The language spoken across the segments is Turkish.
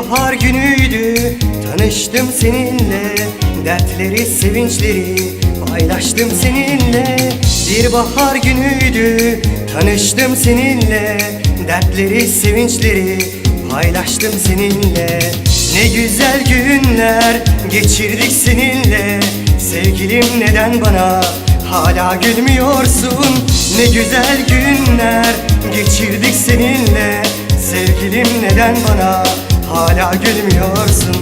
bahar günüydü, tanıştım seninle. Dertleri, sevinçleri paylaştım seninle. Bir bahar günüydü, tanıştım seninle. Dertleri, sevinçleri paylaştım seninle. Ne güzel günler geçirdik seninle. Sevgilim, neden bana hala gülmüyorsun? Ne güzel günler geçirdik seninle. Sevgilim, neden bana hala gülmüyorsun?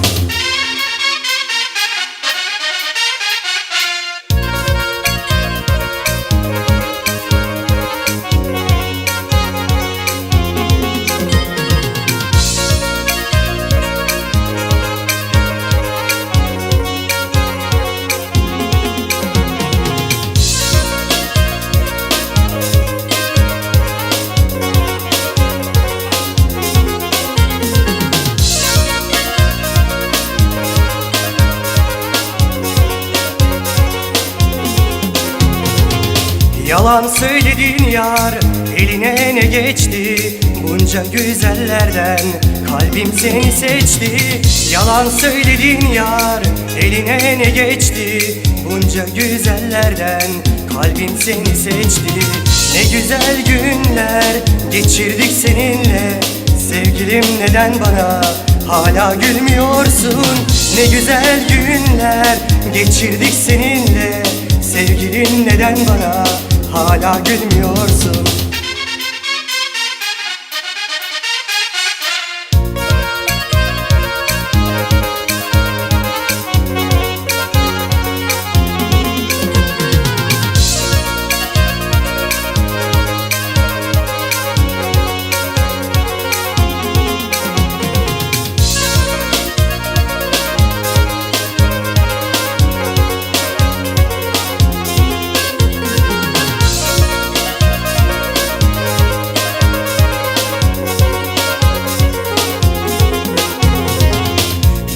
Yalan söyledin yar, eline ne geçti? Bunca güzellerden kalbim seni seçti. Yalan söyledin yar, eline ne geçti? Bunca güzellerden kalbim seni seçti. Ne güzel günler geçirdik seninle. Sevgilim, neden bana hala gülmüyorsun? Ne güzel günler geçirdik seninle. Sevgilim, neden bana hala gülmüyorsun?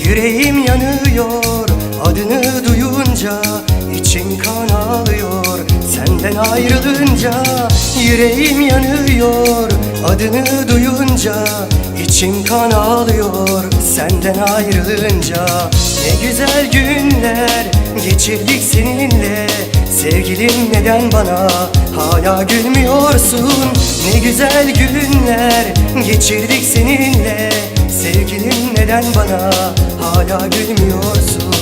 Yüreğim yanıyor adını duyunca, içim kan ağlıyor senden ayrılınca. Yüreğim yanıyor adını duyunca, içim kan ağlıyor senden ayrılınca. Ne güzel günler geçirdik seninle. Sevgilim, neden bana hala gülmüyorsun? Ne güzel günler geçirdik seninle. Sevgilim, neden bana hala gülmüyorsun?